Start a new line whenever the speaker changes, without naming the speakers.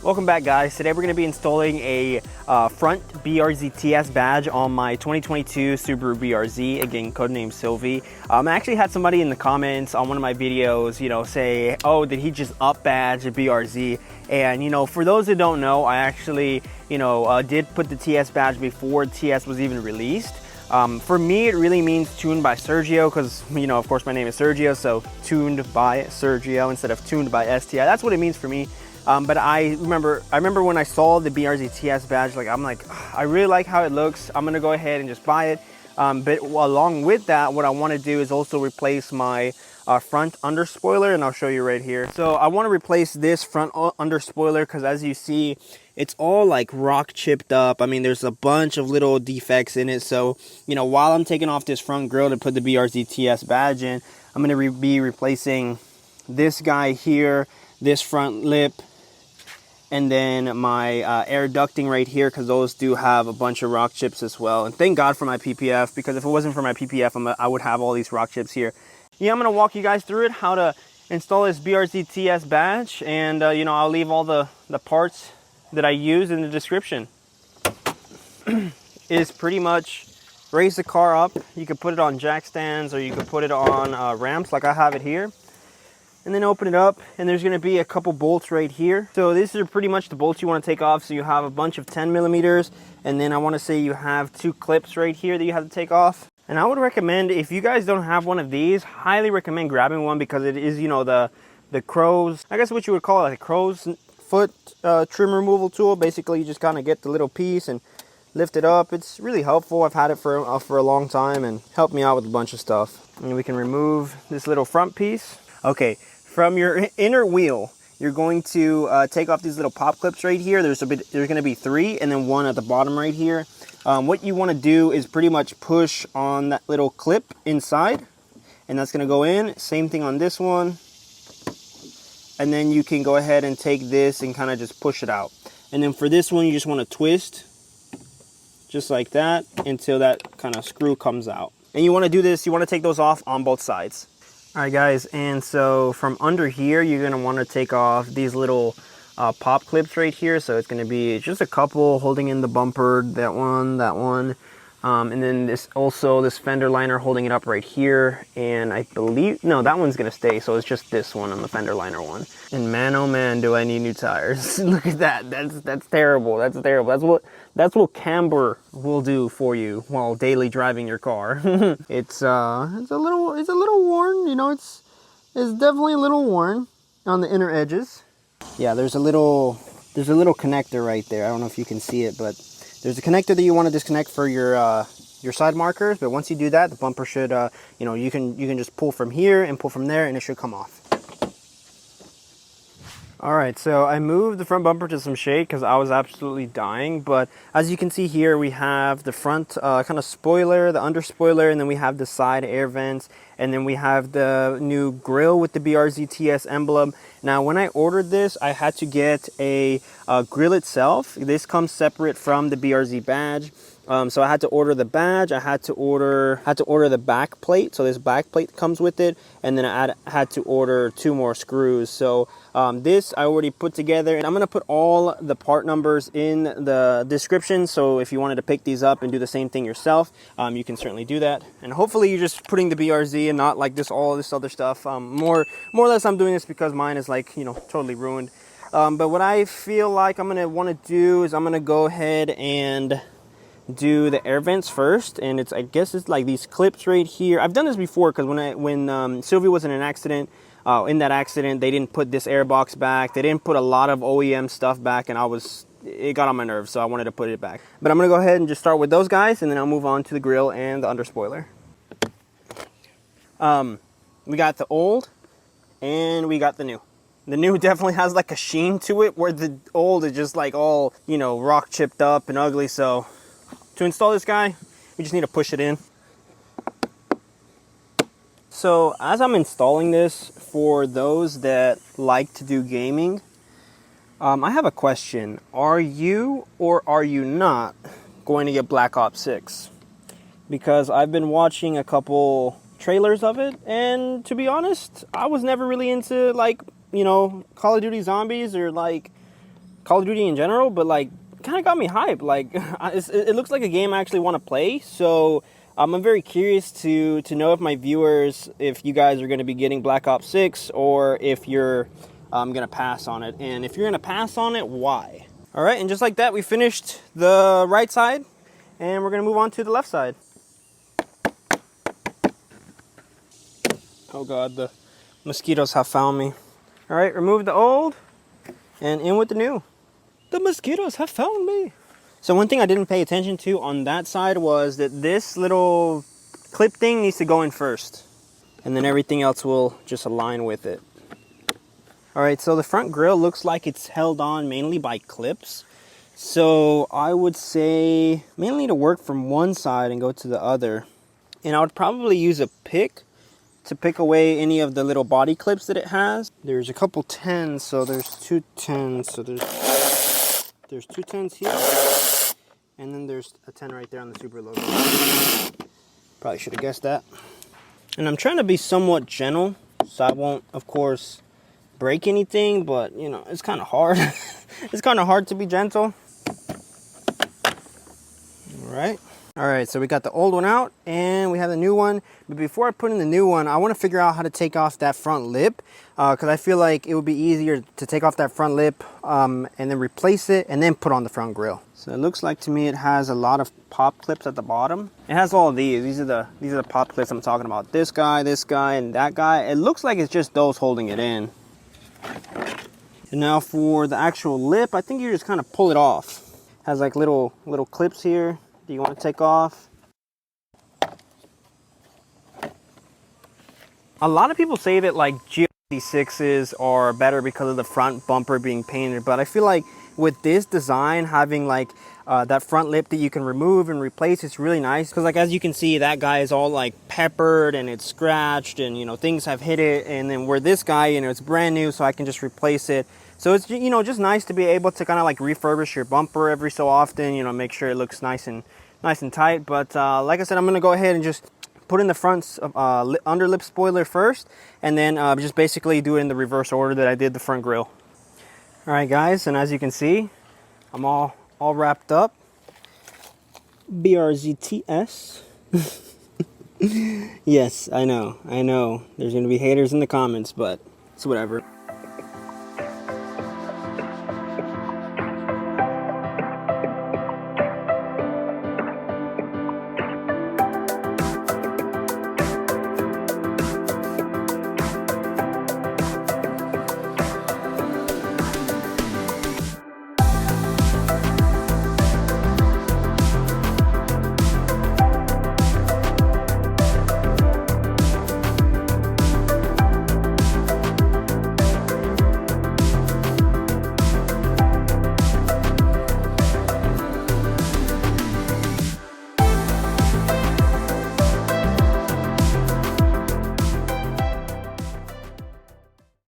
Welcome back, guys. Today we're going to be installing a front BRZ TS badge on my 2022 Subaru BRZ, again codename Sylvie. I actually had somebody in the comments on one of my videos, say, oh, did he just up badge a BRZ? And for those that don't know, I actually did put the TS badge before TS was even released. For me, it really means tuned by Sergio because, of course, my name is Sergio, so tuned by Sergio instead of tuned by STI. That's what it means for me. But I remember when I saw the BRZ TS badge, I'm like, I really like how it looks. I'm gonna go ahead and just buy it. But along with that, what I want to do is also replace my front under spoiler, and I'll show you right here. So I want to replace this front under spoiler because, as you see, it's all like rock chipped up. I mean, there's a bunch of little defects in it. So while I'm taking off this front grille to put the BRZ TS badge in, I'm gonna be replacing this guy here, this front lip, and then my air ducting right here, because those do have a bunch of rock chips as well. And thank God for my PPF, because if it wasn't for my PPF, I would have all these rock chips here. Yeah, I'm gonna walk you guys through it, how to install this BRZ TS badge, and I'll leave all the parts that I use in the description. Is pretty much raise the car up. You could put it on jack stands, or you could put it on ramps like I have it here. And then open it up, and there's going to be a couple bolts right here. So these are pretty much the bolts you want to take off. So you have a bunch of 10 millimeters, and then I want to say you have 2 clips right here that you have to take off. And I would recommend, if you guys don't have one of these, highly recommend grabbing one, because it is, the crow's, I guess what you would call it, a crow's foot trim removal tool. Basically, you just kind of get the little piece and lift it up. It's really helpful. I've had it for a long time and helped me out with a bunch of stuff. And we can remove this little front piece. Okay, from your inner wheel, you're going to take off these little pop clips right here. There's going to be 3, and then 1 at the bottom right here. What you want to do is pretty much push on that little clip inside, and that's going to go in. Same thing on this one. And then you can go ahead and take this and kind of just push it out. And then for this one, you just want to twist just like that until that kind of screw comes out. And you want to do this, you want to take those off on both sides. Alright guys, and so from under here, you're going to want to take off these little pop clips right here. So it's going to be just a couple holding in the bumper, that one, and then this fender liner holding it up right here. And I believe, no, that one's going to stay, so it's just this one on the fender liner one. And man, oh man, do I need new tires. Look at that, that's terrible, that's terrible. That's what camber will do for you while daily driving your car. It's a little worn, it's definitely a little worn on the inner edges. Yeah, there's a little connector right there. I don't know if you can see it, but there's a connector that you want to disconnect for your side markers. But once you do that, the bumper should, you can just pull from here and pull from there, and it should come off. Alright, so I moved the front bumper to some shade because I was absolutely dying, but as you can see here, we have the front kind of spoiler, the under spoiler, and then we have the side air vents, and then we have the new grille with the BRZ TS emblem. Now, when I ordered this, I had to get a grille itself. This comes separate from the BRZ badge. So I had to order the badge, I had to order the back plate, so this back plate comes with it, and then I had to order 2 more screws. So this I already put together, and I'm going to put all the part numbers in the description, so if you wanted to pick these up and do the same thing yourself, you can certainly do that. And hopefully you're just putting the BRZ and not like all this other stuff. More or less I'm doing this because mine is totally ruined. But what I feel like I'm going to want to do is I'm going to go ahead and do the air vents first, and I guess it's like these clips right here. I've done this before because when Sylvie was in an accident, in that accident they didn't put this air box back. They didn't put a lot of OEM stuff back, and it got on my nerves, so I wanted to put it back. But I'm gonna go ahead and just start with those guys, and then I'll move on to the grille and the under spoiler. We got the old and we got the new. The new definitely has like a sheen to it, where the old is just like all rock chipped up and ugly. So to install this guy, we just need to push it in. So as I'm installing this, for those that like to do gaming, I have a question. Are you or are you not going to get Black Ops 6? Because I've been watching a couple trailers of it, and to be honest, I was never really into Call of Duty Zombies or Call of Duty in general, but like kind of got me hyped. Like it looks like a game I actually want to play. So I'm very curious to know if my viewers, if you guys are going to be getting Black Ops 6 or if you're going to pass on it. And if you're going to pass on it, why? All right, and just like that, we finished the right side, and we're going to move on to the left side. Oh God, the mosquitoes have found me. All right, remove the old and in with the new. The mosquitoes have found me. So one thing I didn't pay attention to on that side was that this little clip thing needs to go in first, and then everything else will just align with it. All right, so the front grille looks like it's held on mainly by clips. So I would say mainly to work from one side and go to the other. And I would probably use a pick to pick away any of the little body clips that it has. There's a couple 10s, so there's 2 10s. So there's 2 10s here, and then there's a 10 right there on the Super logo. Probably should have guessed that. And I'm trying to be somewhat gentle, so I won't, of course, break anything, but you know, it's kind of hard. It's kind of hard to be gentle. All right, so we got the old one out and we have the new one. But before I put in the new one, I want to figure out how to take off that front lip, because I feel like it would be easier to take off that front lip and then replace it and then put on the front grille. So it looks like to me it has a lot of pop clips at the bottom. It has all of these. These are the pop clips I'm talking about. This guy, and that guy. It looks like it's just those holding it in. And now for the actual lip, I think you just kind of pull it off. It has like little clips here that you want to take off. A lot of people say that like GLD6s are better because of the front bumper being painted, but I feel like with this design, having like that front lip that you can remove and replace, it's really nice. Because like as you can see, that guy is all like peppered and it's scratched and you know things have hit it, and then where this guy, you know, it's brand new, so I can just replace it. So it's, you know, just nice to be able to kind of like refurbish your bumper every so often, you know, make sure it looks nice and tight. But like I said, I'm gonna go ahead and just put in the front under lip spoiler first, and then just basically do it in the reverse order that I did the front grille. All right, guys, and as you can see, I'm all wrapped up. BRZ TS. Yes, I know. There's gonna be haters in the comments, but it's whatever.